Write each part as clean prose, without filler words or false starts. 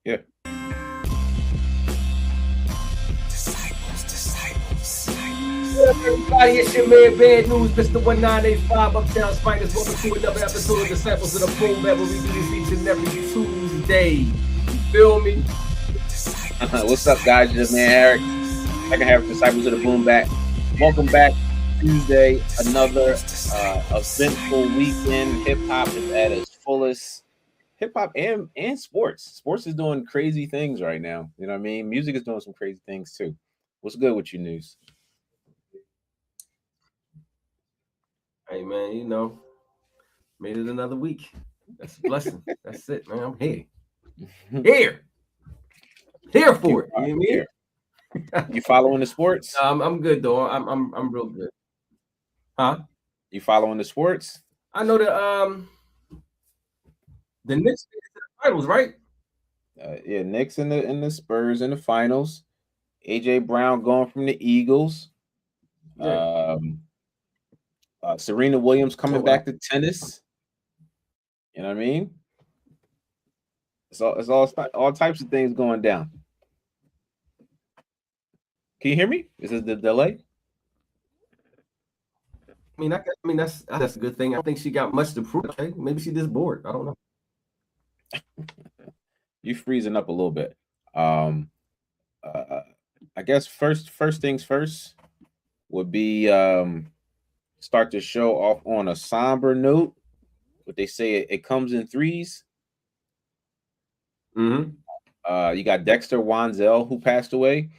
Yeah. What up, everybody? It's your man, Bad News, Mr. 1985, Uptown Spiders. Welcome to another episode of Disciples of the Boom Bap, where we do this each and every Tuesday. You feel me? What's up, guys? It's your man, Eric. Second half of Disciples of the Boom Bap. Welcome back. Tuesday, another eventful weekend. Hip hop is at its fullest. Hip hop and sports. Sports is doing crazy things right now. You know what I mean? Music is doing some crazy things too. What's good with you, News? Hey, man, made it another week. That's a blessing. That's it, man. I'm here. Here for it. You know what I mean? You following the sports? I'm good though. I'm real good. Huh? You following the sports? I know the Knicks made it to the finals, right? Yeah, Knicks in the Spurs in the finals. AJ Brown going from the Eagles. Yeah. Serena Williams coming back to tennis. You know what I mean? It's all types of things going down. Can you hear me? Is this the delay? I mean that's a good thing. I think she got much to prove. Okay, maybe she just bored. I don't know. You freezing up a little bit. I guess first things first would be start the show off on a somber note. What they say it comes in threes. Mm-hmm. You got Dexter Wanzel who passed away.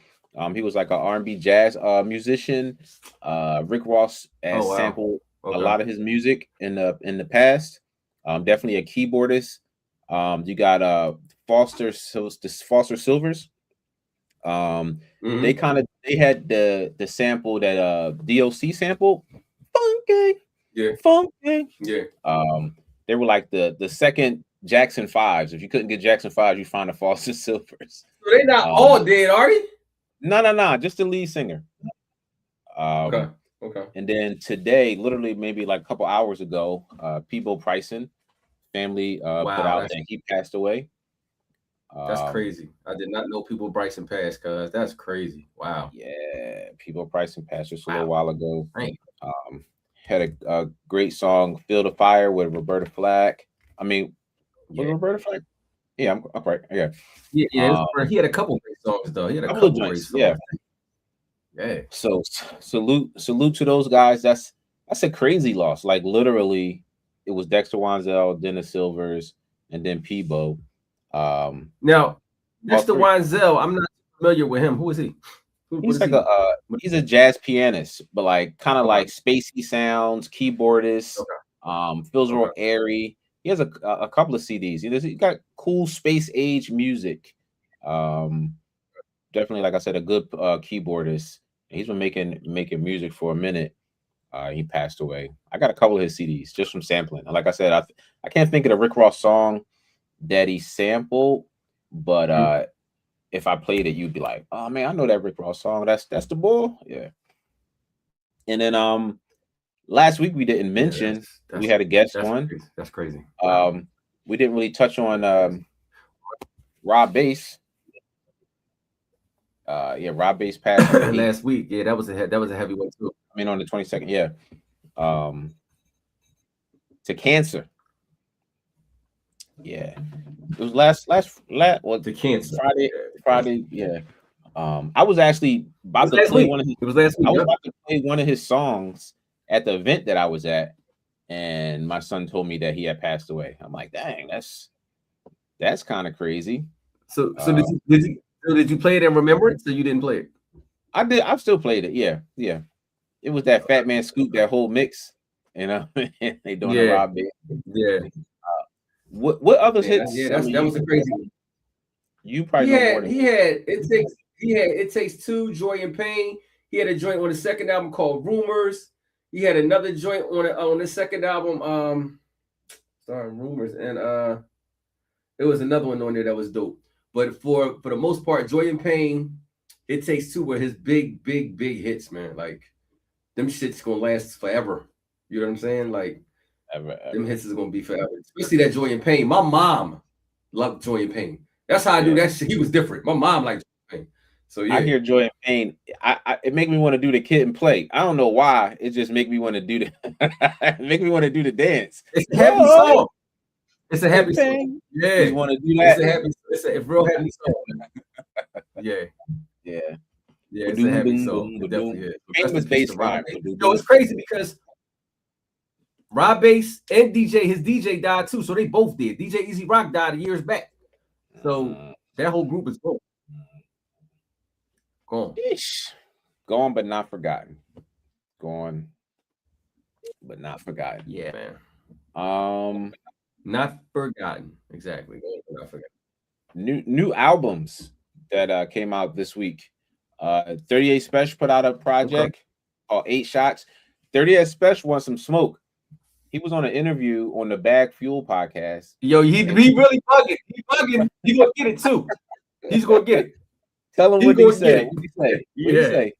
He was like an R&B jazz musician. Rick Ross has sampled a lot of his music in the past. Definitely a keyboardist. You got Foster Silvers. Mm-hmm. They had the sample that DOC sampled. Funky. Yeah. Funky. Yeah. They were like the second Jackson Fives. If you couldn't get Jackson Fives, you find the Foster Silvers. So they not all dead, are they? No, just the lead singer. Okay. And then today, literally maybe like a couple hours ago, Peebo Bryson family put out that he passed away. That's crazy. I did not know Peebo Bryson passed, cuz that's crazy. Wow. Yeah, Peebo Bryson passed just a little while ago. Had a great song, "Feel the Fire" with Roberta Flack. I mean, was Roberta Flack? Yeah, I'm right. Yeah. Yeah. He had a couple great songs though. He had a couple great songs. Yeah. So salute to those guys. That's a crazy loss. Like literally, it was Dexter Wanzel, Dennis Silvers, and then Peebo. Now, Dexter Wanzel, I'm not familiar with him. Who is he? He's like he's a jazz pianist, but like kind of like spacey sounds, keyboardist. Feels real airy. He has a couple of CDs. He got cool space age music. Definitely, like I said, a good keyboardist. He's been making music for a minute. He passed away. I got a couple of his CDs just from sampling. Like I said, I can't think of the Rick Ross song that he sampled, but if I played it, you'd be like, "Oh man, I know that Rick Ross song. That's the bull." Yeah. And then last week we didn't mention we had a guest on. That's crazy. We didn't really touch on Rob Bass. Rob Bass passed last week. Yeah, that was a heavy one too. I mean, on the 22nd. Yeah. To cancer. Yeah. It was last to cancer. Friday. Yeah. I was actually about to play one of his. It was last week. I was about to play one of his songs at the event that I was at, and my son told me that he had passed away. I'm like, dang, that's kind of crazy. So did you play it in remembrance, or you didn't play it? I did. I've still played it. Yeah. It was that Fat Man Scoop, that whole mix. You know, they doing a Rob Bass. Yeah. What other hits? Yeah, that was a crazy one. You probably know more than he had It Takes Two, Joy and Pain. He had a joint on the second album called Rumors. He had another joint on the second album, Rumors, and there was another one on there that was dope. But for the most part, Joy and Pain, It Takes Two were his big hits, man. Like them shit's gonna last forever. You know what I'm saying? Like ever. Them hits is gonna be forever. Especially that Joy and Pain. My mom loved Joy and Pain. That's how I knew Yeah. that shit. He was different. My mom liked Joy and Pain. So I yeah. hear Joy and Pain. It make me want to do the Kid and Play. I don't know why. It just make me want to do the make me want to do the dance. It's a happy Joy song. It's a happy and song. Pain. You Yeah. just want to do It's that? a happy, it's a real happy song. Yeah. Yeah. Yeah, it's a Ba-doom, happy boom, song. boom, It ba-doom. definitely is. Rest Famous in peace bass to Rob line. Bass. Ba-doom, Yo, boom. it's crazy because Rob Bass and his DJ died too. So they both did. DJ Easy Rock died years back. So that whole group is gone. Gone. Ish. Gone but not forgotten. Gone but not forgotten. Yeah, man. Um, Not forgotten. Exactly. Not forgotten. new albums that came out this week. 38 Special put out a Okay. project called 8 Shots. 38 Special wants some smoke. He was on an interview on the Bag Fuel podcast. Yo, he really bugging. He bugging. He gonna get it too. He's gonna get it. Tell him what he said. What he say? What he Yeah. say?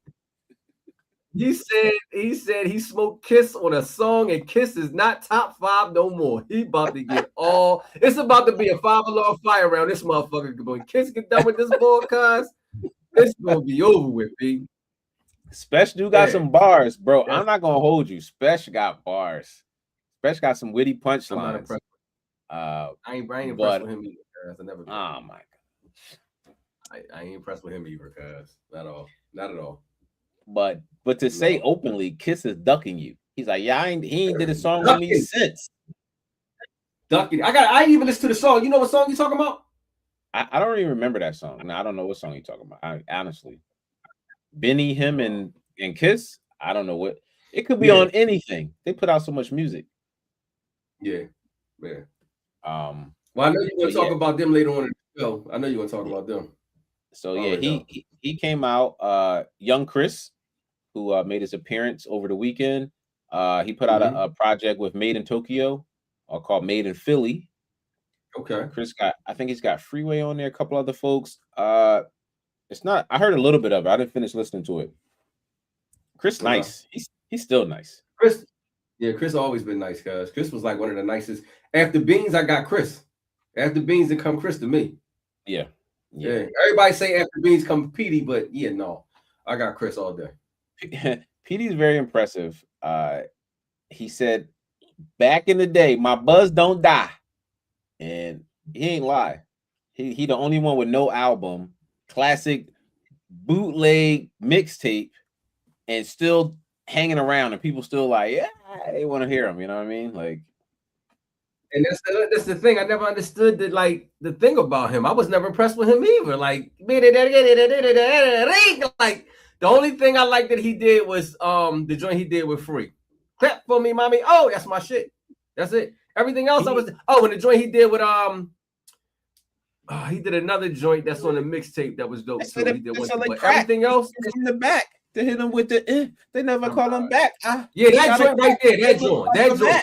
He said he smoked Kiss on a song, and Kiss is not top 5 no more. He about to get all. It's about to be a 5-alarm fire around this motherfucker. When Kiss get done with this broadcast, it's gonna be over with, B. Special dude got some bars, bro. I'm not gonna hold you. Special got bars. Special got some witty punchlines. I'm not impressed. I ain't impressed with him either. I never. Oh my god. I ain't impressed with him either, cuz not at all. But to say openly, Kiss is ducking you. He's like, yeah, he ain't did a song with me since. Ducking. I even listened to the song. You know what song you talking about? I don't even remember that song. No, I don't know what song you talking about. Honestly, Benny, him, and Kiss. I don't know what. It could be on anything. They put out so much music. Yeah. Well, I know you're gonna talk about them later on in the show. I know you're gonna talk about them. So yeah, he came out. Young Chris, who made his appearance over the weekend. He put out a project with Made in Tokyo, called Made in Philly. Okay. Chris I think he's got Freeway on there, a couple other folks. It's not. I heard a little bit of it. I didn't finish listening to it. Chris, nice. He's still nice. Chris always been nice, guys. Chris was like one of the nicest. After Beans, I got Chris. After Beans, it come Chris to me. Yeah. Everybody say after Beans come Petey, but no, I got Chris all day. Petey's very impressive. He said, back in the day, my buzz don't die, and he ain't lie. He the only one with no album, classic bootleg mixtape, and still hanging around, and people still like, yeah, they want to hear him. You know what I mean? Like. And that's the thing. I never understood the thing about him. I was never impressed with him either. Like the only thing I liked that he did was the joint he did with Free. Clap for me, mommy. Oh, that's my shit. That's it. Everything else and the joint he did with he did another joint that's on the mixtape that was dope too. He did one, but everything else in the back. To hit him with the they never call him back. Yeah, that joint right there, that joint.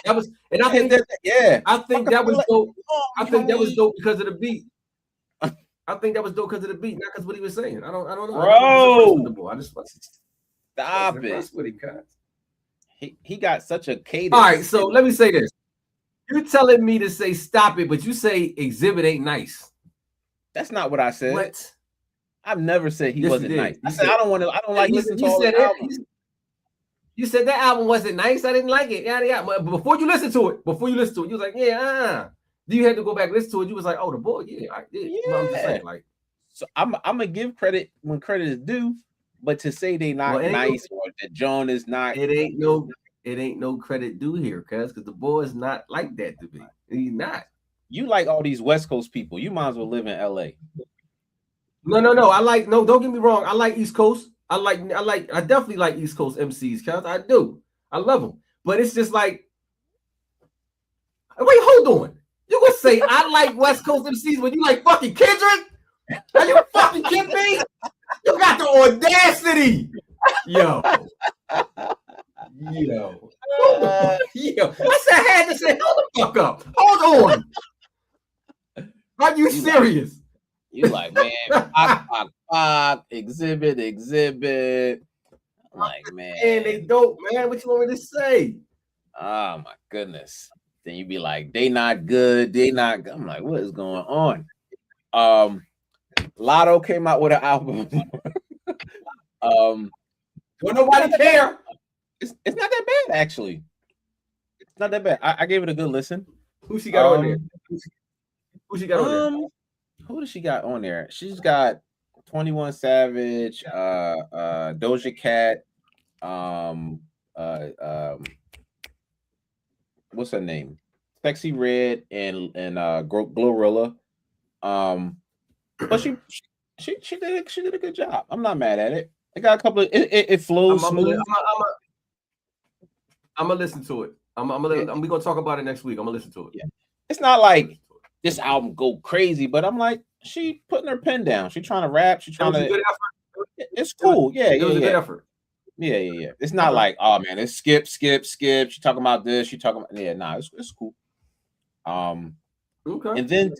That was, and I think that was dope. I think that was dope because of the beat. I think that was dope because of the beat, not because what he was saying. I don't know. Bro, I just stop it. With him, guys. He got such a cadence. All right, so let me say this. You're telling me to say stop it, but you say Exhibit ain't nice. That's not what I said. What? I've never said he wasn't nice. I said I don't like listening to all his albums. You said that album wasn't nice. I didn't like it. Yeah. But before you listen to it, you was like, Do you have to go back and listen to it? You was like, oh, the boy, I did. You know what I'm just saying, like. So I'm gonna give credit when credit is due, but to say they not nice or that John is not, it ain't no credit due here, because the boy is not like that to me. He's not. You like all these West Coast people. You might as well live in LA. No. Don't get me wrong. I like East Coast. I definitely like East Coast MCs, cuz I do. I love them. But it's just like, wait, hold on. You gonna say I like West Coast MCs when you like fucking Kendrick? Are you fucking kidding me? You got the audacity. Yo. I said I had to say, hold the fuck up. Hold on. Are you serious? You like, man, pop, exhibit. I'm like, man. And they dope, man. What you want me to say? Oh my goodness. Then you be like, they not good. I'm like, what is going on? Um, Lotto came out with an album. um, Don't it's not nobody that bad. care. It's not that bad actually. It's not that bad. I gave it a good listen. Who she got on there? Um, Who she got on there? um, who does she got on there? She's got 21 Savage, Doja Cat, um, um, what's her name? Sexy Red and Glorilla. Um, but she did a good job. I'm not mad at it. It got a couple of it flows smooth. I'm gonna listen to it. Yeah, We gonna talk about it next week. I'm gonna listen to it. yeah. It's not like this album go crazy, but I'm like, she putting her pen down. She trying to rap. She It trying was a to. good effort. It's cool. Yeah, It yeah, was a good yeah, effort. yeah, yeah, yeah. It's not Okay. like, oh man, it's skip, skip, skip. She talking about this. She talking about nah. It's cool. Um, Okay. and then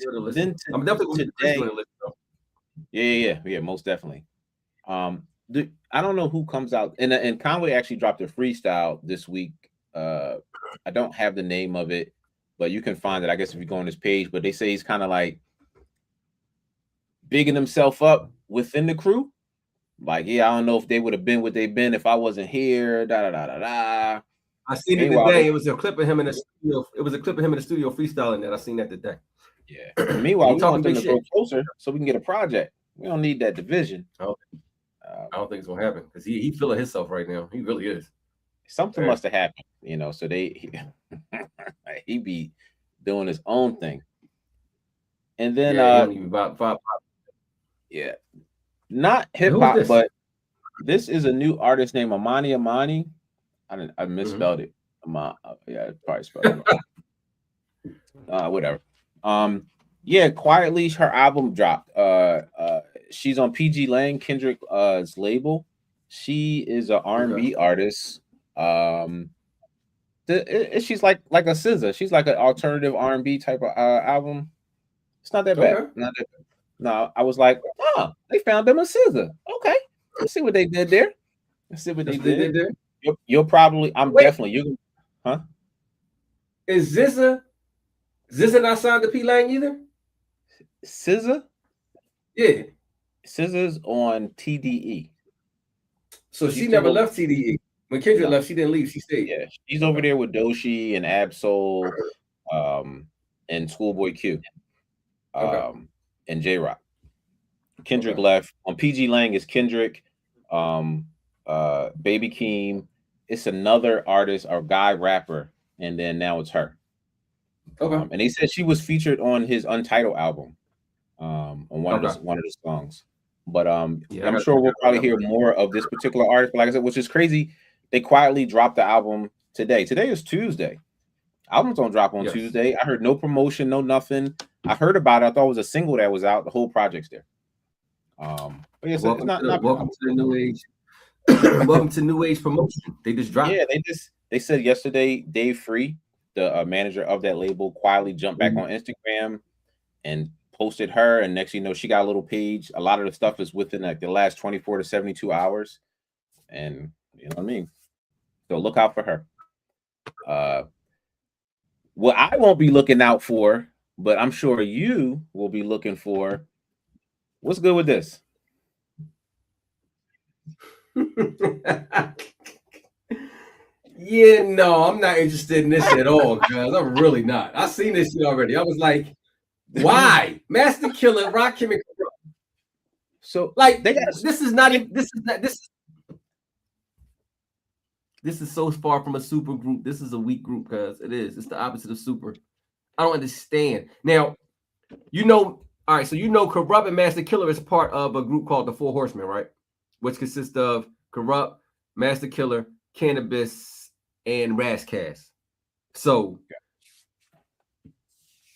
I'm definitely gonna today, listen though. yeah, most definitely. I don't know who comes out, and Conway actually dropped a freestyle this week. I don't have the name of it, but you can find it, I guess, if you go on his page. But they say he's kind of like bigging himself up within the crew. Like, yeah, I don't know if they would have been what they've been if I wasn't here. Da da da da da. I seen it Meanwhile, today. It was a clip of him in the studio. It was a clip of him in the studio freestyling that. I seen that today. yeah. Meanwhile, we want them to shit. grow closer so we can get a project. We don't need that division. I don't think it's gonna happen because he feeling himself right now. He really is. Something must have happened, So he be doing his own thing. And then he don't even vibe. yeah, not hip hop, but this is a new artist named Amani. I misspelled it. Yeah, I probably spelled it. Whatever. Yeah, quietly her album dropped. She's on PG Lang, Kendrick's label. She is an R&B artist. She's like a SZA. She's like an alternative R&B type of album. It's not that bad. Not that bad. No, I was like, oh, they found them a SZA. Okay, let's see what they did there. Let's see what they did there. You'll probably. Definitely. You, huh? Is SZA not signed to P Lang either? SZA? Yeah. SZA's on TDE. So she never left TDE. When Kendrick left, she didn't leave. She stayed. Yeah, she's over there with Doshi and Absol, and Schoolboy Q, and J Rock. Kendrick left. On PG Lang is Kendrick, Baby Keem. It's another artist or guy rapper, and then now it's her. Okay. And they said she was featured on his Untitled album, on one of the songs. But I'm sure we'll probably hear more of this particular artist. But like I said, which is crazy, they quietly dropped the album today. Today is Tuesday. Albums don't drop on Tuesday. I heard no promotion, no nothing. I heard about it. I thought it was a single that was out. The whole project's there. But yeah, welcome to the new age. Welcome to New Age promotion. They just dropped. Yeah, they said yesterday Dave Free, the manager of that label, quietly jumped back on Instagram and posted her, and next you know, she got a little page. A lot of the stuff is within like the last 24 to 72 hours, and you know what I mean. So look out for her. What I won't be looking out for, but I'm sure you will be looking for. What's good with this? Yeah, no, I'm not interested in this at all, guys. I'm really not. I've seen this shit already. I was like, why? Master Killer, Rakim, and Corrupt. So like this is so far from a super group. This is a weak group, guys. It is. It's the opposite of super. I don't understand. Now, all right, so Corrupt and Master Killer is part of a group called the Four Horsemen, right? Which consists of Corrupt, Master Killer, Cannabis, and Razzcast. So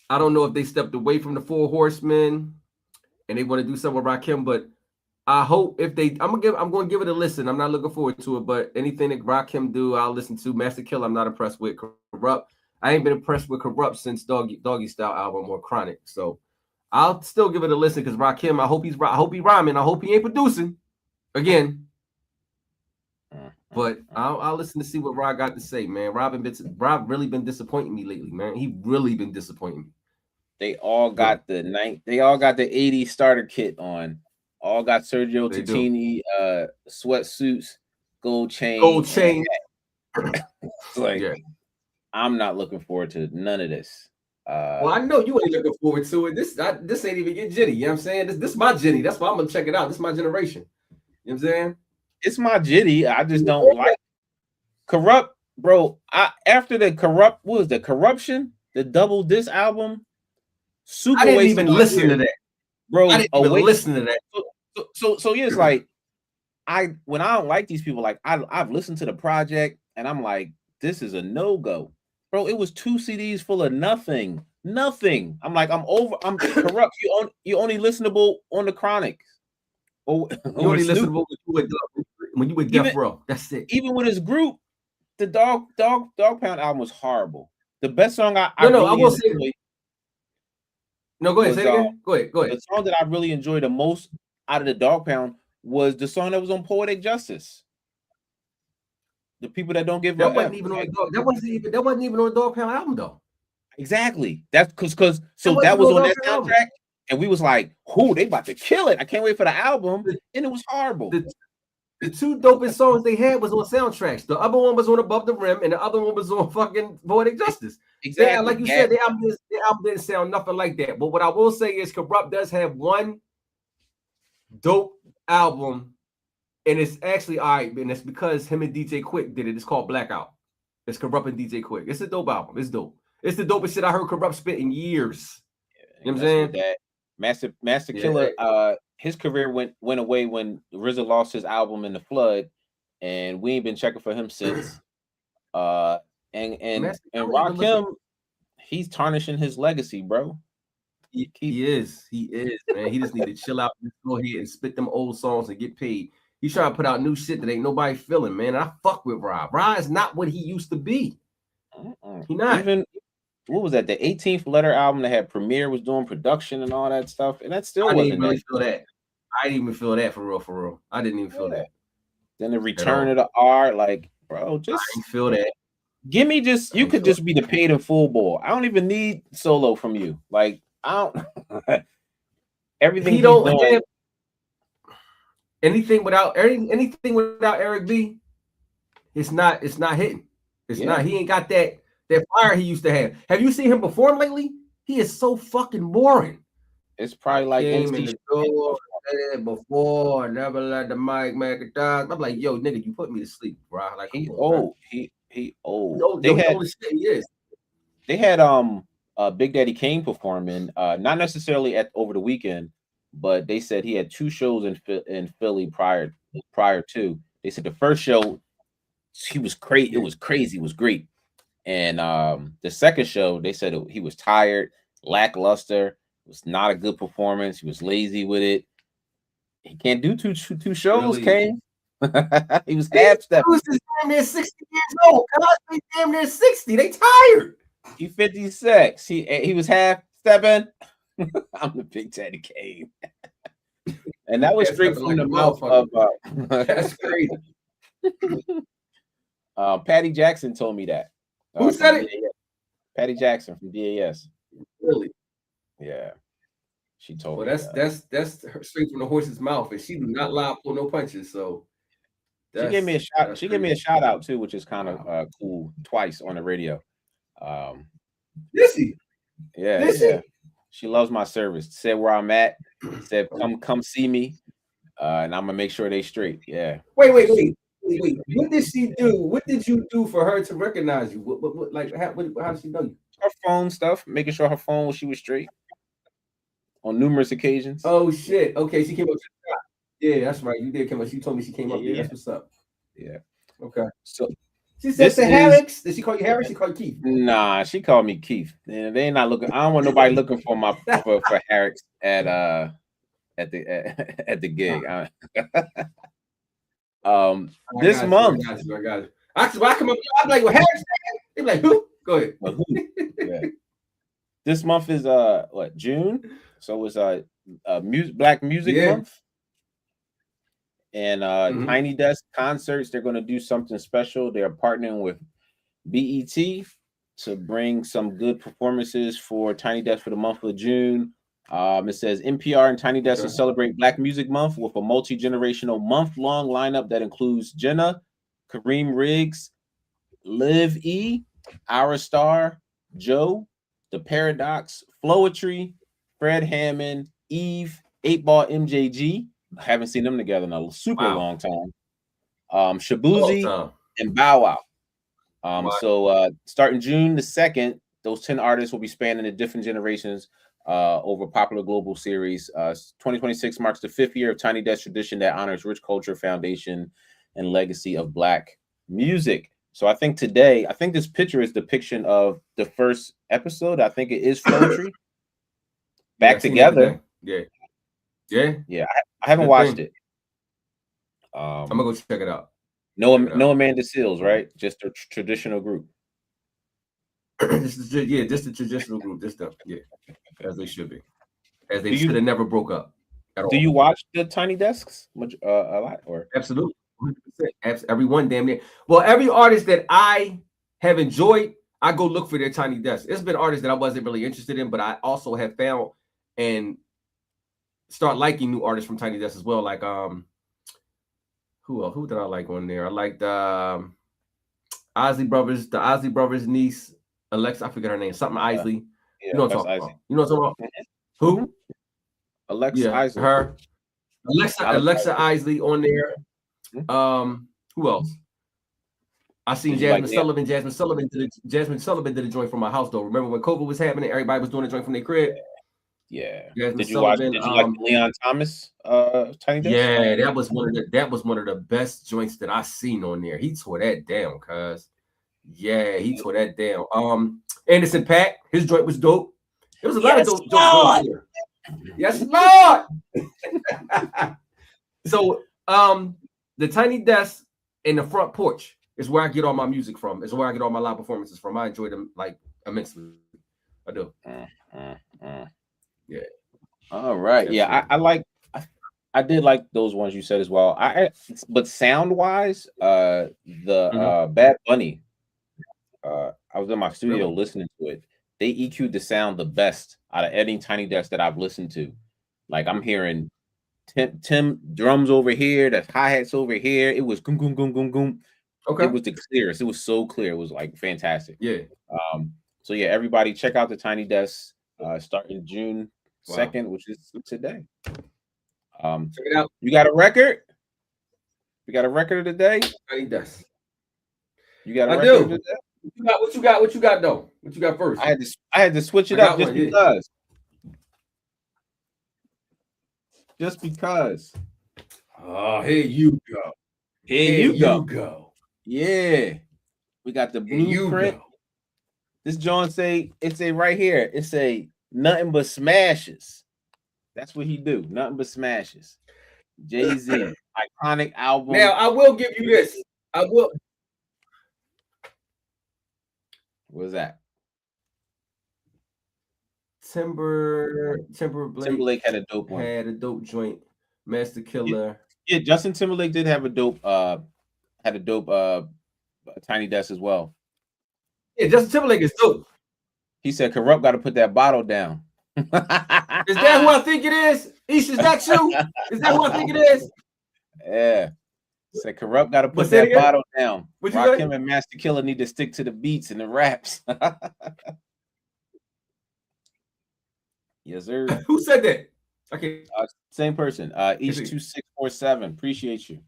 I don't know if they stepped away from the Four Horsemen and they want to do something with Rakim, but I hope if they, I'm gonna give it a listen. I'm not looking forward to it, but anything that Rakim do, I'll listen to. Master Killer, I'm not impressed with. Corrupt, I ain't been impressed with Corrupt since Doggy Style album or Chronic. So I'll still give it a listen because Rakim, I hope he rhyming. I hope he ain't producing again. But I'll listen to see what Rob got to say, man. Rob really been disappointing me lately, man. He really been disappointing me. They all Go. got the night. They all got the '80s starter kit on. All got Sergio They do. Tacchini sweatsuits, gold chain, Gold and chain. it's like Yeah. I'm not looking forward to none of this. Well, I know you ain't looking forward to it. This ain't even get jitty. You know what I'm saying? This my jitty. That's why I'm gonna check it out. This is my generation. You know what I'm saying? It's my jitty. I just don't like corrupt, bro. I after the corrupt, what was the corruption? The double disc album, I super didn't waste of even my listen to year, that. I bro. didn't A even waste. listen to that. So yeah, it's like when I don't like these people, like I've listened to the project and I'm like, this is a no go, bro. It was 2 CDs full of nothing, nothing. I'm like, I'm over. I'm corrupt. You only listenable on the Chronics or You with only listen Snoop. to when you with Death Even Row. That's it. even with his group, the Dog Pound album was horrible. The best song I No, I really will say enjoyed no. Go ahead. Say was it again. Go ahead. Go ahead. the song that I really enjoyed the most out of the Dog Pound was the song that was on Poetic Justice. The people that don't give That a wasn't F. even on the dog. That wasn't even on the Dog Pound album though. Exactly. That's because That so wasn't that even was on the on Dog that Pound album. soundtrack, and we was like, "Who they about to kill it?" I can't wait for the album, The, and it was horrible. the two dopest songs they had was on soundtracks. The other one was on Above the Rim, and the other one was on fucking Poetic Justice. They Exactly. like you said, their album didn't sound nothing like that. But what I will say is, Corrupt does have one dope album, and it's actually all right, and it's because him and DJ Quick did it. It's called Blackout. It's Corrupt and DJ Quick. It's a dope album. It's dope. It's the dopest shit I heard Corrupt spit in years. You know what I'm Messing with saying? that. Master Yeah. Killer, his career went away when RZA lost his album in the flood, and we ain't been checking for him since. Uh, and Rakim, he's tarnishing his legacy, bro. He is, man. He just need to chill out, just go ahead and spit them old songs and get paid. He's trying to put out new shit that ain't nobody feeling, man. And I fuck with Rob. Rob is not what he used to be. He not. Even what was that? The 18th Letter album that had Premiere was doing production and all that stuff, and that still I didn't wasn't really that. feel that. I didn't even feel that for real, for real. I didn't even feel that. Then the At Return all. of the R, like, bro, I just didn't feel that. give me just you could just be the paid in full ball. I don't even need solo from you. Like, I don't everything He he's don't doing. have anything without Eric B. It's not hitting. It's not. He ain't got that fire he used to have. Have you seen him perform lately? He is so fucking boring. It's probably like came in NC the door before, never let the mic make a dog. I'm like, yo, nigga, you put me to sleep, bro. Like, he come on, old. man. He old. Yo, They he had only said he is. they had Big Daddy Kane performing, not necessarily at over the weekend, but they said he had 2 shows in Philly prior to. They said the first show he was crazy. It was crazy. It was great. And the second show, they said he was tired, lackluster. It was not a good performance. He was lazy with it. He can't do two shows, Really? Kane. He was half stepping. Who's this damn near 60 years old? They damn near 60. They tired. He 56. He was half stepping. I'm the Big Daddy Kane. And that was straight from the mouth of that's crazy. Patty Jackson told me that. Who said it? DAS. Patty Jackson from DAS. Really? Yeah. She told well, me. That's straight from the horse's mouth, and she do not lie, pull no punches. So she gave me a shout. She gave me a shout out too, which is kind of cool. Twice on the radio. Is he? Yeah, yeah. She loves my service. Said where I'm at. Said come see me, and I'm gonna make sure they straight. Yeah. Wait. What did she do? What did you do for her to recognize you? What like how did she know you? Her phone stuff, making sure her phone she was straight on numerous occasions. Oh shit! Okay, she came up to the top. Yeah, that's right. You did come up. She told me she came up there. That's what's up. Yeah. Okay. So she said to Harris. Did she call you Harris? She called you Keith. Nah, she called me Keith. They ain't not looking. I don't want nobody looking for for Harris at the gig. This month. I got it. Actually, when I come up, I'm like, well, Harris. They're like, who? Go ahead. Yeah. This month is what, June? So it's Black Music Month. And Tiny Desk Concerts, they're gonna do something special. They're partnering with BET, to bring some good performances for Tiny Desk for the month of June. It says NPR and Tiny Desk will celebrate Black Music Month with a multi-generational month-long lineup that includes Jenna, Kareem Riggs, Liv E, Our Star, Joe, The Paradox, Flowetry, Fred Hammond, Eve, 8 Ball MJG. I haven't seen them together in a super long time. Shabuzi and Bow Wow. Starting June the 2nd, those 10 artists will be spanning the different generations over popular global series. 2026 marks the 5th year of Tiny Desk tradition that honors rich culture, foundation, and legacy of Black music. So I think this picture is depiction of the first episode. I think it is Flowetry. Back together. Yeah. I haven't watched it. I'm gonna go check it out. No Amanda Seals, right? Just a traditional group. Just a traditional group. Just stuff, as they should be, as they should have never broke up. Do you watch the Tiny Desks much a lot, or absolutely 100%? Everyone, damn near. Well, every artist that I have enjoyed, I go look for their Tiny Desks. It's been artists that I wasn't really interested in, but I also have found and start liking new artists from Tiny Desks as well. Like who did I like on there? I liked the Ozzy Brothers niece, Alexa. I forget her name. Something Isley. You know what I'm talking about? You know what I'm talking about? Who? Alexa Isley. Her. Alexa Isley on there. Who else? I seen Jasmine Sullivan. Jasmine Sullivan did a joint from my house though. Remember when COVID was happening? Everybody was doing a joint from their crib. Yeah. Did you like Leon Thomas Tiny Desk? Yeah, that was one of the best joints that I seen on there. He tore that down, cuz. Yeah, he tore that down. Anderson .Paak, his joint was dope. There was a lot of dope joints here. Yes, Lord. So the Tiny Desk and the front porch is where I get all my music from. It's where I get all my live performances from. I enjoy them like immensely. I do. Yeah. All right. Yeah, I did like those ones you said as well. But sound wise, the Bad Bunny, I was in my studio listening to it. They EQ'd the sound the best out of any Tiny Desk that I've listened to. Like I'm hearing Tim drums over here, the hi-hats over here. It was goom goom goom goom goom. Okay. It was the clearest. It was so clear. It was like fantastic. Yeah. So yeah, everybody check out the Tiny Desk starting June 2nd, which is today. Check it out. You got a record? You got a record of the day? Tiny Desk. You got a record of the day? What you got though? What you got first? I had to switch it up just because. Just because. Oh, here you go. Here you go. Yeah. We got the blueprint. This John it's right here. It's nothing but smashes. That's what he do. Nothing but smashes. Jay-Z, iconic album. Now I will give you this. I will. What was that? Timberlake had a dope one. Had a dope joint. Master Killer. Yeah, Justin Timberlake did have a dope Tiny Desk as well. Yeah, Justin Timberlake is dope. He said Corrupt got to put that bottle down. Is that who I think it is? Ish, is that you? Is that who I think it is? Yeah. Said Corrupt got to put that bottle down. Rakim and Master Killer need to stick to the beats and the raps. Yes, sir. Who said that? Okay. Same person. Each 2647. Appreciate you.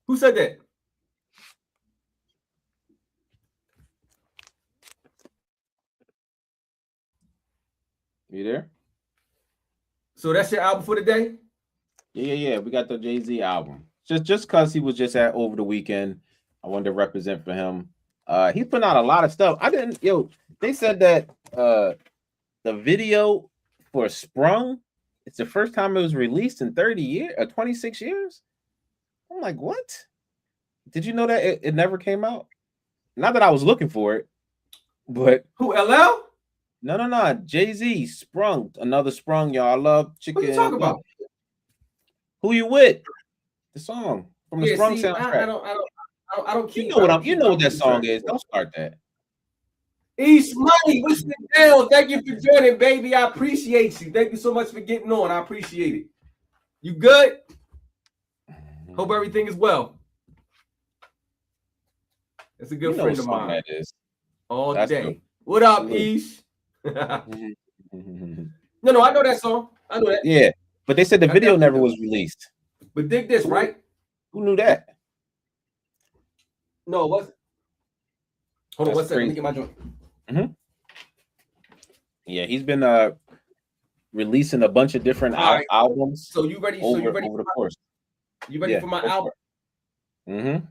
Who said that? You there? So that's your album for the day? Yeah. We got the Jay-Z album. Just because he was just at over the weekend, I wanted to represent for him. He's putting out a lot of stuff. They said that the video for Sprung, it's the first time it was released in 30 years or 26 years. I'm like, what? Did you know that it never came out? Not that I was looking for it, but who, LL? No. Jay-Z, Sprung, another Sprung, y'all. I love Chicken. What you talking about? Who You With? The song from the Sprung soundtrack. I don't keep. You know what that song is. Don't start that. East Money, what's the deal? Thank you for joining, baby. I appreciate you. Thank you so much for getting on. I appreciate it. You good? Hope everything is well. That's a good You know what friend of song mine. that is. All That's good. day. What up, Salute. Ish? No, I know that song. I know that. Yeah, but they said the I video definitely never do. was released. But dig this, Who right? who knew that? No, it wasn't. Hold on That's one second. Let me crazy. get my joint. Hmm. Yeah, he's been releasing a bunch of different All right. albums So you ready? over the course. You ready Yeah, for my go album? for it. Mm-hmm.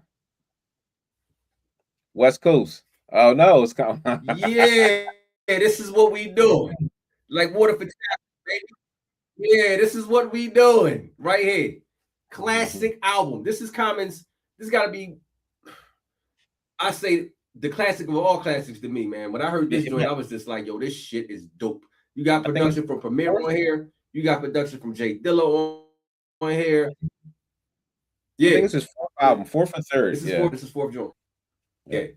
West Coast. Oh no, it's coming. Yeah, this is what we doing. Like water for tap, baby. Yeah, this is what we doing right here. Classic album. This is Commons. This got to be, I say, the classic of all classics to me, man. When I heard this joint, I was just like, yo, this shit is dope. You got I think production from Premier on here. You got production from Jay Dilla on here. I think Yeah. it's his fourth album, fourth or third. This is Yeah. fourth joint. Yeah.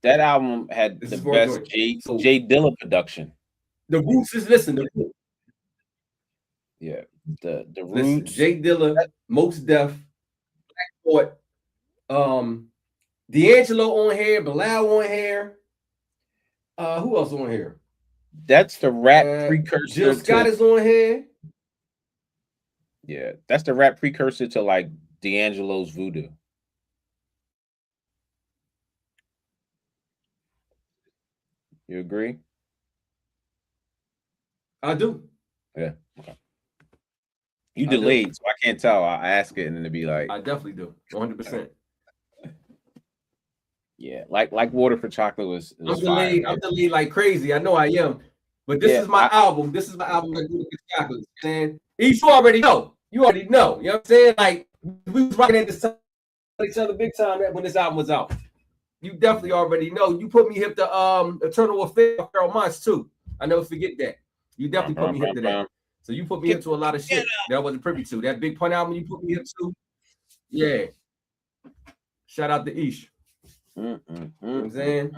That album had This the is fourth best joint. So Jay Dilla production. the Roots is listen. Yeah, the Listen, Roots. Jay Dilla, Most Def, Black Thought, D'Angelo on here, Bilal on here. Who else on here? That's the rap precursor. Jill Scott is on here. Yeah, that's the rap precursor to like D'Angelo's Voodoo. You agree? I do. Yeah. Okay. You delayed, so I can't tell. I ask it and then it'd be like, I definitely do. 100%. Yeah, like Water for Chocolate was I'm fire, delayed. I'm delayed like crazy. I know I am. But this is my album. This is my album, like Water for Chocolate. Man, you already know. You already know. You know what I'm saying? Like we was rocking at this time each other big time when this album was out. You definitely already know. You put me hip to Eternal Affair of Feral Months too. I never forget that. You definitely put me hip to that. So you put me hip to a lot of shit that I wasn't privy to. That Big Pun album you put me hip to. Yeah. Shout out to Ish. You know what I'm saying?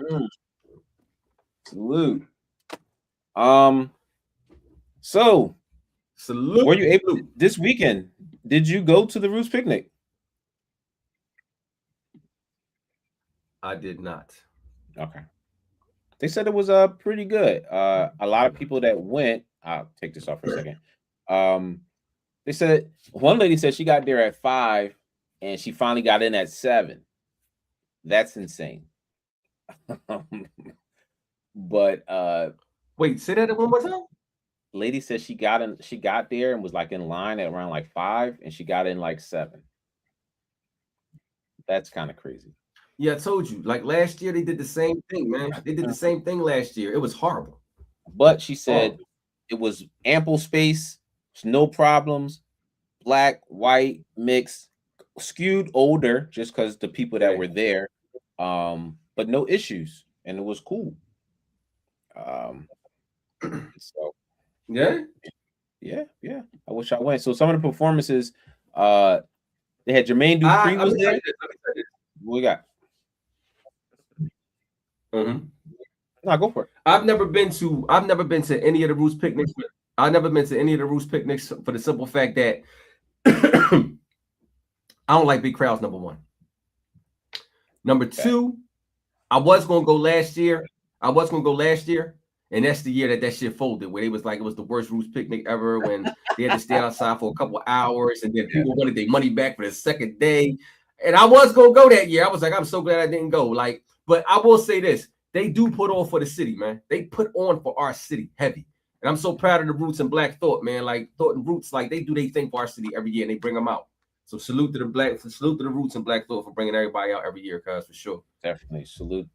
Salute. So salute. Were you able this weekend? Did you go to the Roots picnic? I did not. Okay. They said it was pretty good. A lot of people that went. I'll take this off for a second. They said one lady said she got there at 5 and she finally got in at 7. That's insane. But wait, say that one more time. Lady said she got there and was like in line at around like 5 and she got in like 7. That's kind of crazy. Yeah, I told you. Like last year, they did the same thing, man. They did the same thing last year. It was horrible. But she said it was ample space, no problems, black, white, mixed, skewed older, just because the people that were there, but no issues, and it was cool. So yeah. I wish I went. So some of the performances, they had Jermaine Dupri was there. What we got? No, go for it. I've never been to any of the Roots picnics. I've never been to any of the Roots picnics for the simple fact that I don't like big crowds. Number one. Number two, I was gonna go last year. And that's the year that shit folded, where it was like it was the worst Roots picnic ever when they had to stand outside for a couple of hours and then people wanted their money back for the second day. And I was gonna go that year. I was like, I'm so glad I didn't go. Like, but I will say this: they do put on for the city, man. They put on for our city heavy. And I'm so proud of the Roots and Black Thought, man. Like Thought and Roots, like they do their thing for our city every year and they bring them out. So salute to the Roots and Black Thought for bringing everybody out every year, cuz for sure. Definitely salute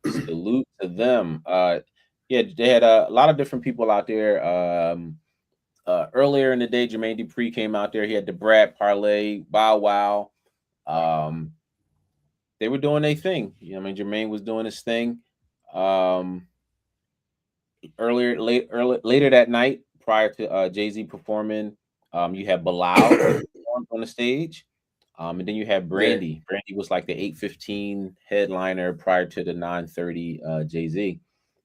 to them. Yeah, they had a lot of different people out there. Earlier in the day, Jermaine Dupri came out there. He had the Brad Parlay, Bow Wow. They were doing their thing. You know, I mean, Jermaine was doing his thing. Later that night, prior to Jay-Z performing, you had Bilal on the stage. And then you had Yeah. Brandy. Brandy was like the 8:15 headliner prior to the 9:30 Jay-Z.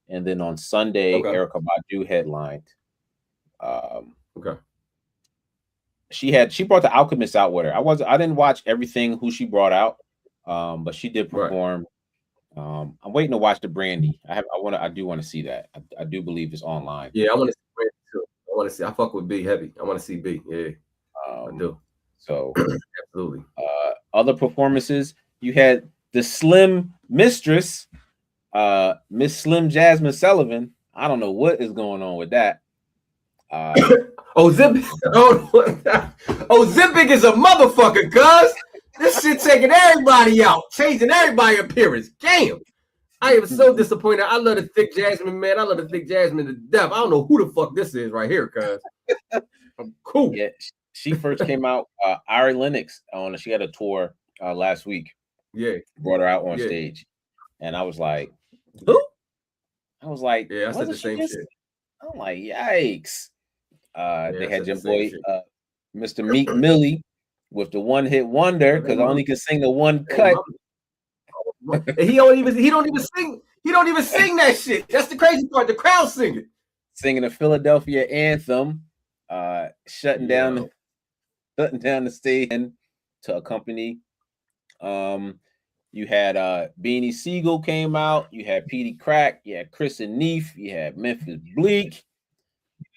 And then on Sunday, Okay. Erica Badu headlined. Um, Okay. she brought the Alchemist out with her. I didn't watch everything who she brought out, but she did Right. perform. I'm waiting to watch the Brandy. I do want to see that. I do believe it's online. Yeah, I want to see Brandy too. I want to see. I fuck with B heavy. I want to see B. Yeah, I Um, do. so Absolutely. other performances, you had the Slim Mistress, Miss Slim Jasmine Sullivan. I don't know what is going on with that. Oh, Zip. Oh, Zipping is a motherfucker, cuz. This shit taking everybody out, changing everybody's appearance. Damn. I am so disappointed. I love the thick Jasmine, man. I love the thick Jasmine to death. I don't know who the fuck this is right here, cuz. I'm cool. Yeah, she first came out. Ari Lennox she had a tour last week. Yeah. Brought her out on Yeah. stage, and I was like, "Who?" I was like, Yeah, I said the "Wasn't she same just?" shit. I'm like, "Yikes!" Yeah, They I had said your the same boy, shit. Mr. Meek Millie, with the one hit wonder Hey, because I mama. only can sing the one Hey, cut. mama. And he don't even sing. He don't even sing that shit. That's the crazy part. The crowd singing. Singing the Philadelphia anthem, shutting down Yo. the stage to accompany. You had Beanie Siegel came out. You had Petey Crack. You had Chris and Neef. You had Memphis Bleak.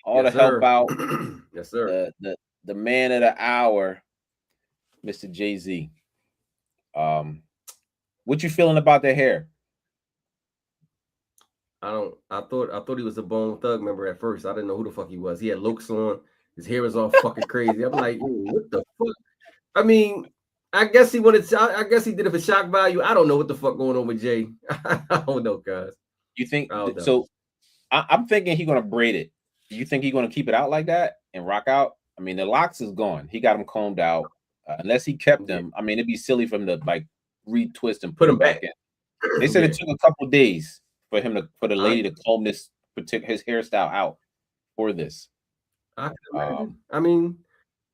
All to Yes, help sir. out Yes, sir. the man of the hour, Mr. Jay-Z. What you feeling about their hair? I thought he was a Bone Thug member at first. I didn't know who the fuck he was. He had looks on. His hair was all fucking crazy. I'm like, what the fuck? I mean, I guess he wanted. I guess he did it for shock value. I don't know what the fuck going on with Jay. I don't know, guys. You think I don't know. so? I'm thinking he's gonna braid it. Do you think he's gonna keep it out like that and rock out? I mean, the locks is gone. He got them combed out. Unless he kept them, I mean, it'd be silly for him to like retwist and put them back in. They said it took a couple days for the lady to comb his hairstyle out for this. I can imagine. I mean,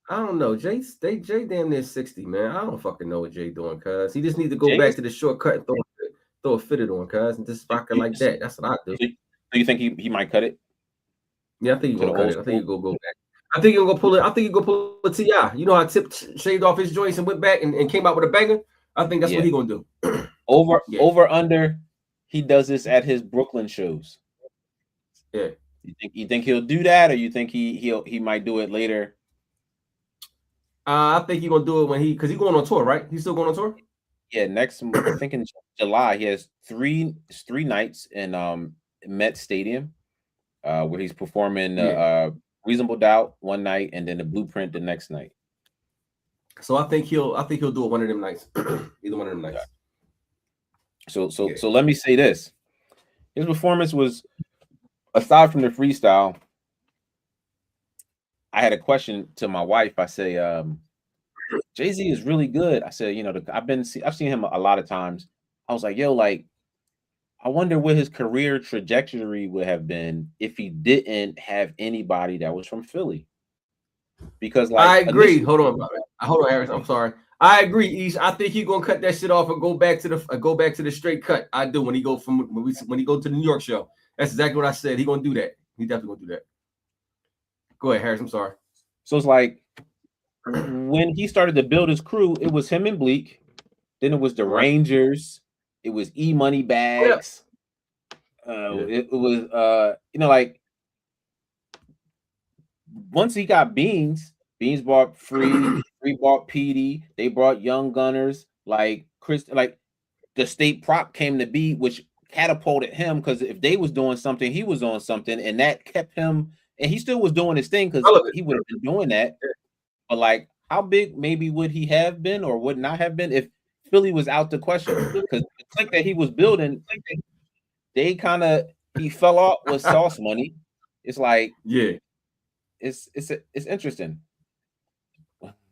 I don't know. Jay damn near 60, man. I don't fucking know what Jay doing, cuz he just needs to go Jay back is, to the shortcut and throw a fitted on, cuz, and just rock it like that. That's what I do. So you think he might cut it? Yeah, I think he's To the gonna cut old it. I think school? he'll go back. I think he'll go pull it. I think he'll go pull a T.I. You know how Tip shaved off his joints and went back and came out with a banger? I think that's what Yeah. he gonna do. Over under, he does this at his Brooklyn shows. Yeah. You think he'll do that, or you think he might do it later? I think he's gonna do it because he's going on tour, right? He's still going on tour? Yeah, next I think in July he has three nights in Met Stadium, where he's performing Reasonable Doubt one night and then the Blueprint the next night. So I think he'll do it one of them nights. Either one of them nights. So let me say this. His performance was, aside from the freestyle, I had a question to my wife. I say, Jay-Z is really good. I said, I've seen him a lot of times. I was like, yo, like, I wonder what his career trajectory would have been if he didn't have anybody that was from Philly. Because like I agree. Hold on, Harris. I'm sorry. I agree, East. I think he's gonna cut that shit off and go back to the straight cut. I do when he go to the New York show. That's exactly what I said. He gonna do that. He definitely gonna do that. Go ahead, Harris. I'm sorry. So it's like when he started to build his crew, it was him and Bleak. Then it was the Rangers. It was E-Money Bags. It was like once he got Beans bought Free bought Petey. They brought Young Gunners like Chris, like the State Prop came to be, which catapulted him because if they was doing something, he was on something, and that kept him. And he still was doing his thing because he would have been doing that. But like, how big maybe would he have been or would not have been if Philly was out the question? Because the clique that he was building, they he fell off with Sauce Money. It's like, it's interesting.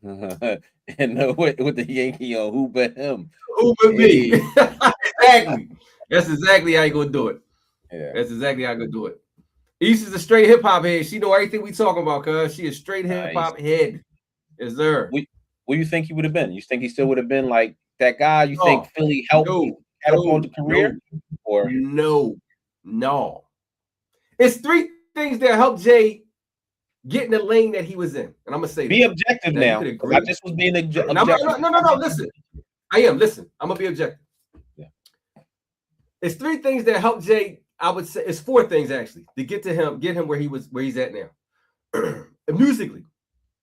And with the Yankee on who but him? Who but me? Exactly. That's exactly how you gonna do it. Yeah. That's exactly how you gonna do it. East is a straight hip hop head. She know everything we talking about, cuz she is straight hip hop head. Yes, sir. what do you think he would have been? You think he still would have been like that guy? You think Oh, Philly helped no, catapult the no, career? Or no. It's three things that helped Jay get in the lane that he was in. And I'm gonna say be this. objective Now you now. could Because I agree. just was being objective. No. Listen. I am. Listen, I'm gonna be objective. Yeah. It's three things that helped Jay. I would say it's four things actually to get him where he's at now. Musically.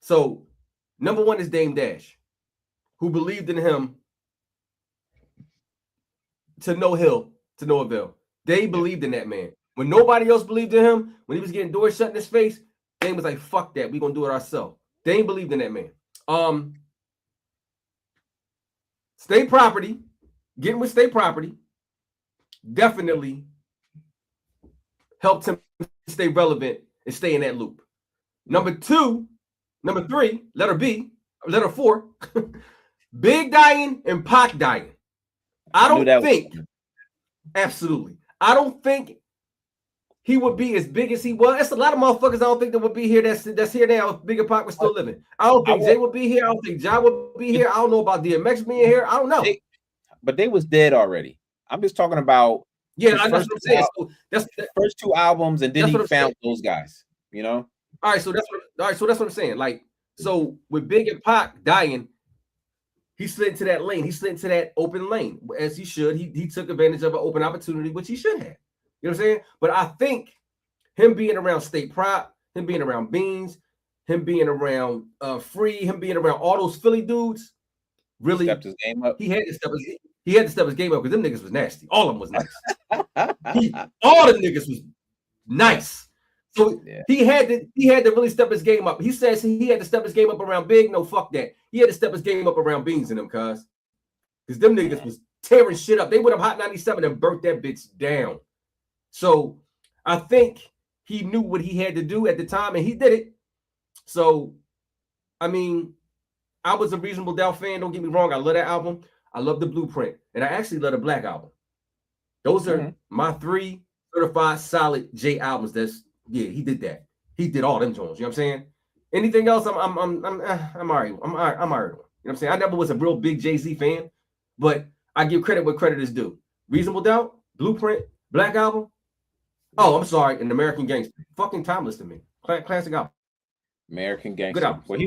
So number one is Dame Dash, who believed in him to no avail. They believed in that man. When nobody else believed in him, when he was getting doors shut in his face, Dame was like, fuck that. We're gonna do it ourselves. Dame believed in that man. State property, getting with state property, definitely helped him stay relevant and stay in that loop. Number three, letter 4, Big dying and Pac dying. I don't think he would be as big as he was. That's a lot of motherfuckers I don't think that would be here that's here now if Big and Pac was still living. I don't think Jay would be here. I don't think John would be here. I don't know about DMX being here. I don't know. But they was dead already. I'm just talking about that's what I'm saying. So that's the first 2 albums, and then he found those guys, you know? All right, so that's what I'm saying. Like, so with Big and Pac dying, he slid into that lane. He slid into that open lane, as he should. He took advantage of an open opportunity, which he should have. You know what I'm saying? But I think him being around State Prop, him being around Beans, him being around Free, him being around all those Philly dudes, really stepped his game up. He had to step his game up because them niggas was nasty. All of them was nice. All the niggas was nice. So he had to really step his game up. He says he had to step his game up around Big. No, fuck that. He had to step his game up around Beans and them, cuz. Because them niggas was tearing shit up. They would have Hot 97 and burnt that bitch down. So I think he knew what he had to do at the time, and he did it. So, I mean, I was a Reasonable Doubt fan. Don't get me wrong. I love that album. I love the Blueprint. And I actually love the Black Album. Those are my 3 certified solid J albums. He did that. He did all them Jones. You know what I'm saying? Anything else, I'm all right. I'm all right. You know what I'm saying? I never was a real big Jay-Z fan, but I give credit where credit is due. Reasonable Doubt, Blueprint, Black Album. Oh, I'm sorry, an American Gangster. Fucking timeless to me. Classic album. American Gangster. Good album. Well, he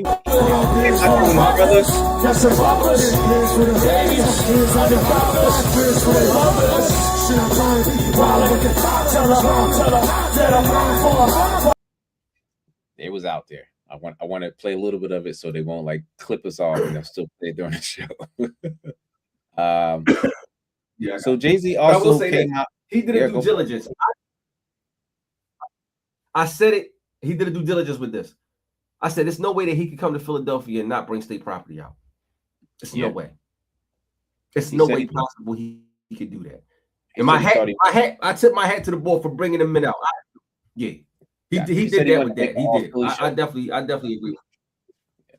it was out there. I want to play a little bit of it so they won't like clip us off and they'll still play during the show. So Jay-Z also came out. He did a due diligence. I said it. He did a due diligence with this. I said, there's no way that he could come to Philadelphia and not bring state property out. There's no way. It's no way possible he could do that. And I tip my hat to the boy for bringing him in out. He did that with that. He did. I definitely agree with him.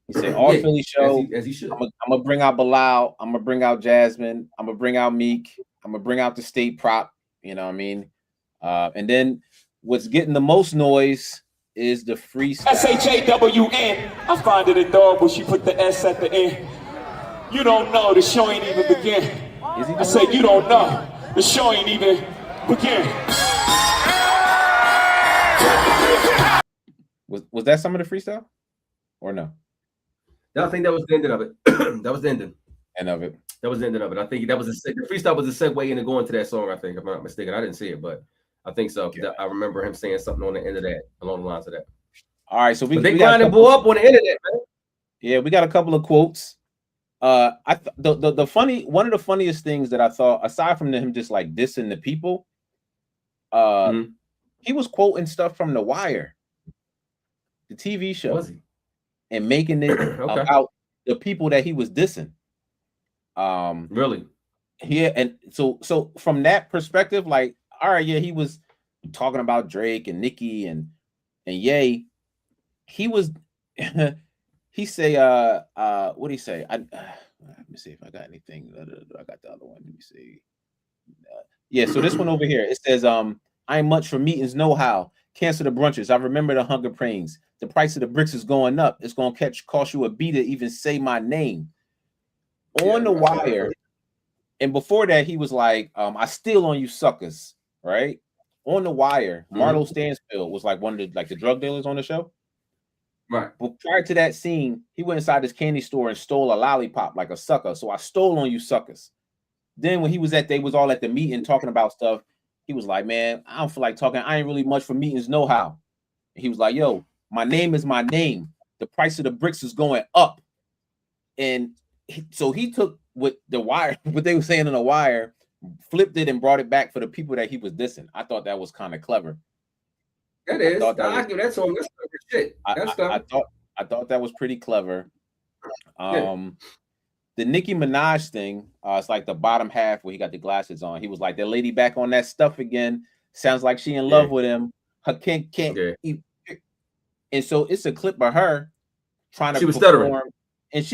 He said all Philly show. As he should. I'm gonna bring out Bilal. I'm gonna bring out Jasmine. I'm gonna bring out Meek. I'm gonna bring out the state prop. You know what I mean? And then what's getting the most noise is the freestyle. SHAWN. I find it adorable she put the S at the end. You don't know, the show ain't even begin. I say you don't know, the show ain't even begin. Was that some of the freestyle? Or no? I think that was the ending of it. That was the ending. That was the ending of it. I think that was the freestyle was a segue into going to that song, I think, if I'm not mistaken. I didn't see it, but I think so. Okay. I remember him saying something on the end of that, along the lines of that. All right, so they grinding bull up on the internet, man. Yeah, we got a couple of quotes. One of the funniest things that I thought, aside from him just like dissing the people, he was quoting stuff from The Wire, the TV show, was he? And making it about the people that he was dissing. Really? Yeah, and so from that perspective, like, all right, yeah, he was talking about Drake and Nicki and Ye. He was he say what did he say? Let me see if I got anything. I got the other one. Let me see. Yeah, so this one over here, it says I ain't much for meetings, no how. Cancel the brunches. I remember the hunger pains. The price of the bricks is going up. It's gonna cost you a beat to even say my name. On the wire. And before that, he was like, I steal on you suckers, right? On the wire, Marlo Stansfield was like one of the drug dealers on the show. Right. But prior to that scene, he went inside this candy store and stole a lollipop like a sucker. So I stole on you suckers. Then when they was all at the meeting talking about stuff, he was like, man, I don't feel like talking. I ain't really much for meetings, no how. He was like, yo, my name is my name. The price of the bricks is going up. And so he took what they were saying in the wire, flipped it and brought it back for the people that he was dissing. I thought that was kind of clever. That is. I give that to him. That's clever shit. I thought that was pretty clever. The Nicki Minaj thing, it's like the bottom half where he got the glasses on. He was like, that lady back on that stuff again. Sounds like she in love with him. Her can't eat. And so it's a clip of her trying to perform. Stuttering. And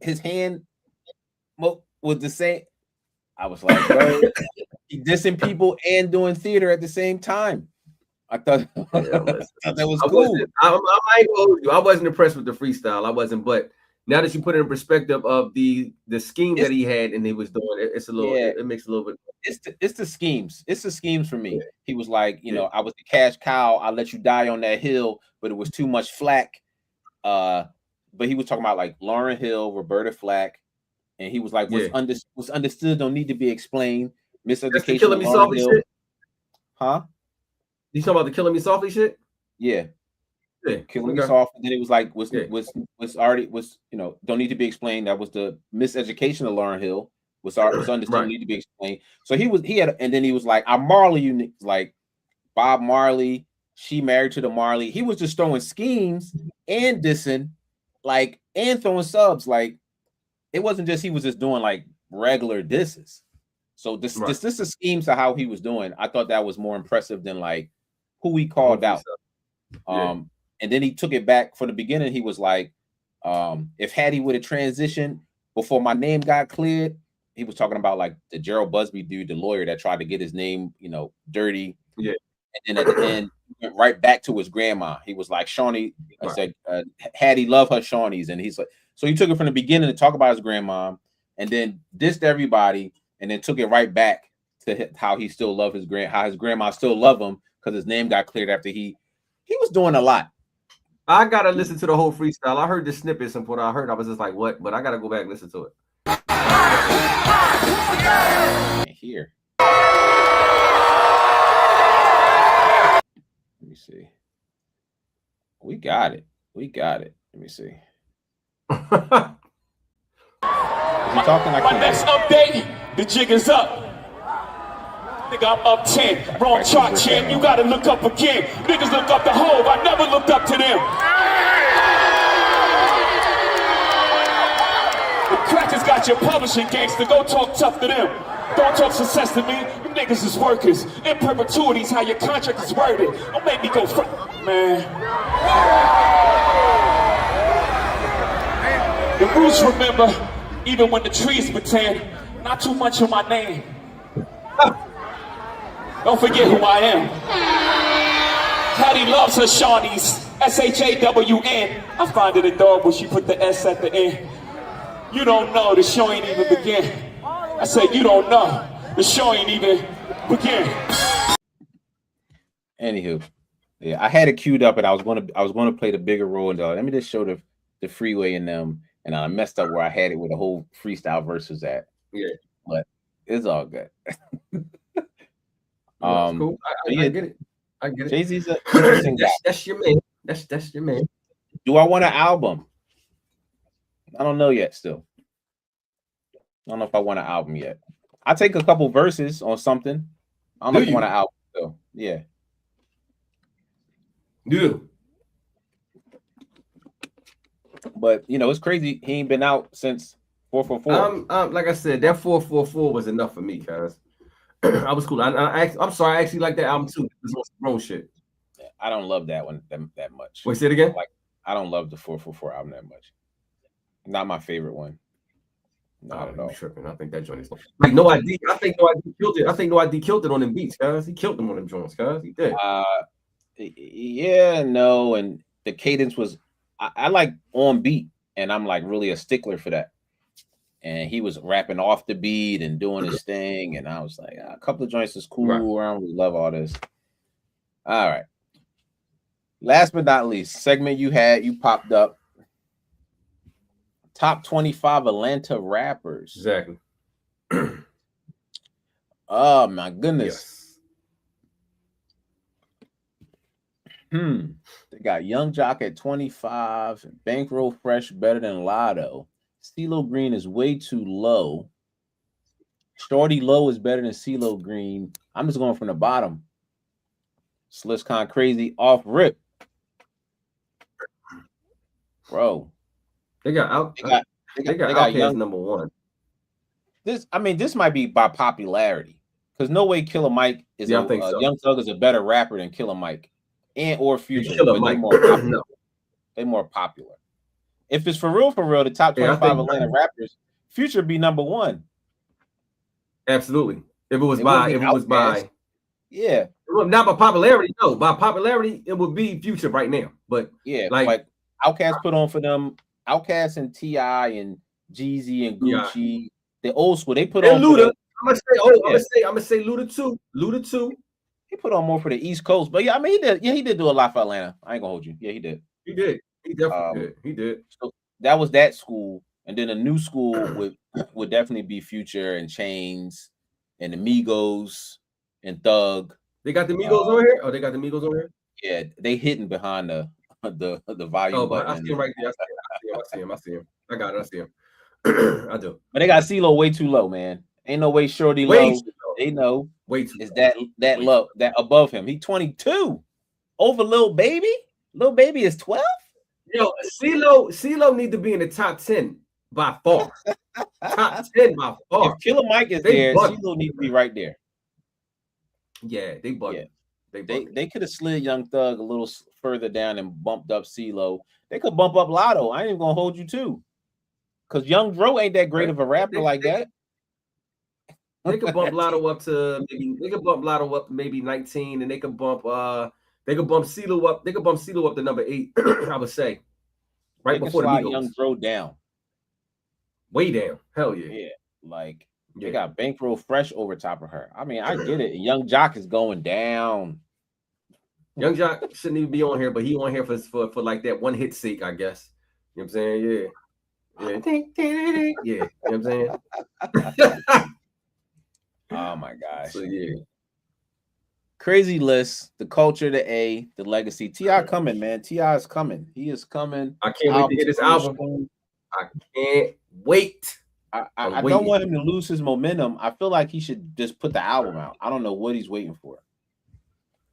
his hand was the same. I was like, bro, he dissing people and doing theater at the same time. I thought that was cool. I wasn't impressed with the freestyle. I wasn't, but now that you put it in perspective of the scheme that he had and he was doing, it's a little. It makes a little bit. It's the schemes. It's the schemes for me. Yeah. He was like, I was the cash cow. I let you die on that hill, but it was too much flack. But he was talking about like Lauryn Hill, Roberta Flack, and he was like, what's understood don't need to be explained. Miseducation. Killing Me Softly shit. Huh? You talking about the Killing Me Softly shit? Yeah. Killing Me Softly. Then it was like was don't need to be explained. That was the miseducation of Lauryn Hill. Was understood need to be explained. So and then he was like, I'm Marley, you like Bob Marley. She married to the Marley. He was just throwing schemes and dissing, like, and throwing subs. Like, it wasn't just he was just doing like regular disses. So this is schemes to how he was doing. I thought that was more impressive than like who he called out. And then he took it back for the beginning. He was like, if Hattie would have transitioned before my name got cleared, he was talking about like the Gerald Busby dude, the lawyer that tried to get his name, dirty. Yeah. And then at the end, he went right back to his grandma. He was like, Shawnee, I said, Hattie love her Shawnees. And he's like, so he took it from the beginning to talk about his grandma and then dissed everybody and then took it right back to how he still loved how his grandma still love him because his name got cleared after he was doing a lot. I gotta listen to the whole freestyle. I heard the snippets and what I heard, I was just like, what? But I gotta go back and listen to it. Here. Let me see. We got it. Let me see. Is he talking? My next update, the jig is up. Nigga, I'm up 10. Wrong chart, champ. You gotta look up again. Niggas look up the Hove. I never looked up to them. The crackers got your publishing gangster. Go talk tough to them. Don't talk success to me. You niggas is workers. In perpetuity's how your contract is worded. Don't make me go front, man. The roots remember, even when the trees pretend, not too much of my name. Don't forget who I am. Hattie loves her Shawnees. S-H-A-W-N. I find it adorable she put the S at the end. You don't know, the show ain't even begin. I said you don't know, the show ain't even begin. Anywho, yeah, I had it queued up and I was gonna play the bigger role and let me just show the freeway in them, and I messed up where I had it with the whole freestyle verses at. Yeah, but it's all good. Cool. I get it. Jay-Z's that's your man. That's your man. Do I want an album? I don't know yet. Still, I don't know if I want an album yet. I take a couple verses on something. I don't know if I want an album though. Yeah. Do. But it's crazy. He ain't been out since 444. Like I said, that 444 was enough for me, guys. I was cool. I'm sorry. I actually like that album too. This was wrong shit. I don't love that one that much. Wait, say it again. Like I don't love the 444 album that much. Not my favorite one. Not at all. Tripping. I think that joint is like No ID. I think No ID killed it. I think No ID killed it on them beats, guys. He killed them on them joints, guys. He did. Yeah, no, and the cadence was I like on beat, and I'm like really a stickler for that. And he was rapping off the beat and doing his thing, and I was like, a couple of joints is cool. Right. I don't really love all this. All right. Last but not least, segment you popped up. Top 25 Atlanta rappers. Exactly. Oh my goodness. Yes. They got Young Jock at 25. Bankroll Fresh better than Lotto. CeeLo Green is way too low. Shorty Low is better than CeeLo Green. I'm just going from the bottom. SlizCon Crazy off rip. Bro. They got Outkast number one. This might be by popularity. Because no way Killer Mike is I think so. Young Thug is a better rapper than Killer Mike and or Future. Killer Mike. They're more popular. If it's for real, the top 25 Atlanta rappers, Future be number one. Absolutely. If it was by yeah. Not by popularity, no. By popularity, it would be Future right now. But yeah, like Outkast put on for them, Outkast and T.I. and Jeezy and Gucci, the old school, they put on Luda. I'm gonna say Luda too. He put on more for the East Coast, but yeah, I mean he did do a lot for Atlanta. I ain't gonna hold you. Yeah, he did. He did. He definitely did. He did. So that was that school, and then a new school would definitely be Future and Chains and the Migos and Thug. They got the Migos on here. Oh, they got the Migos on here. Yeah, they hidden behind the volume. Oh, but button. I see him right there. I see him. I got it. I see him. I do. But they got CeeLo way too low, man. Ain't no way Shorty low. They know way too is that low, that above him. He 22 over Lil Baby. Lil Baby is 12. Yo, CeeLo need to be in the top 10 by far. Top 10 by far. If Killer Mike is there, CeeLo need to be right there. Yeah, they bugged. Yeah. They could have slid Young Thug a little further down and bumped up CeeLo. They could bump up Lotto. I ain't even gonna hold you too, because Young Dro ain't that great of a rapper like that. They could bump Lotto up to maybe 19, and they could bump CeeLo up. They could bump CeeLo up to number 8. I would say right before the Migos. Young Dro down, way down. Hell yeah. Yeah, like they got Bankroll Fresh over top of her. I mean, I get it. Young Jock is going down. Young Jock shouldn't even be on here, but he on here for like that one hit sake, I guess. You know what I'm saying? Yeah. You know what I'm saying? Oh my gosh. So yeah. Crazy list, the culture, the A, the legacy. T.I. coming, man. T.I. is coming. He is coming. I can't wait to hear this album. I can't wait. I don't want him to lose his momentum. I feel like he should just put the album out. I don't know what he's waiting for.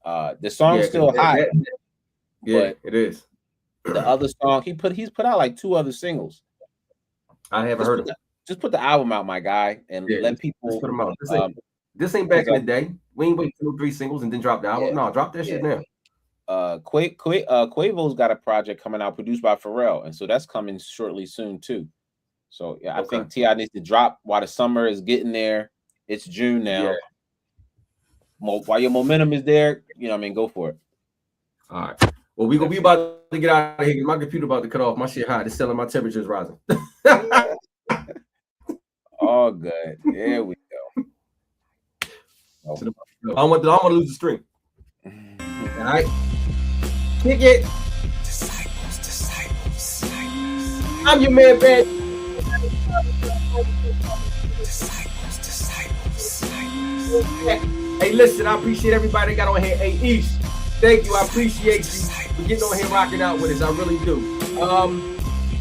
The song's still hot. But it is. The other song he's put out like 2 other singles. I haven't heard of it. Just put the album out, my guy, and let people put them out. This ain't back in the day. We ain't waiting for 3 singles and then drop the album. No, drop that shit now. Quavo's got a project coming out produced by Pharrell, and so that's coming shortly soon too. So yeah, I think T.I. needs to drop while the summer is getting there. It's June now. Yeah. While your momentum is there, you know what I mean, go for it. All right. Well, we about to get out of here. My computer about to cut off. My shit hot. It's telling my temperature is rising. All good. There we go. I don't want to lose the string. All right. Kick it. Disciples. I'm your man, man. Disciples. Hey, listen, I appreciate everybody that got on here. Hey, East, thank you. I appreciate you for getting on here rocking out with us. I really do.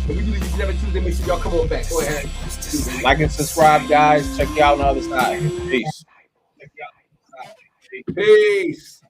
We do this every Tuesday. Make sure y'all come on back. Go ahead. Like and subscribe, guys. Check you out on the other side. Peace. Peace.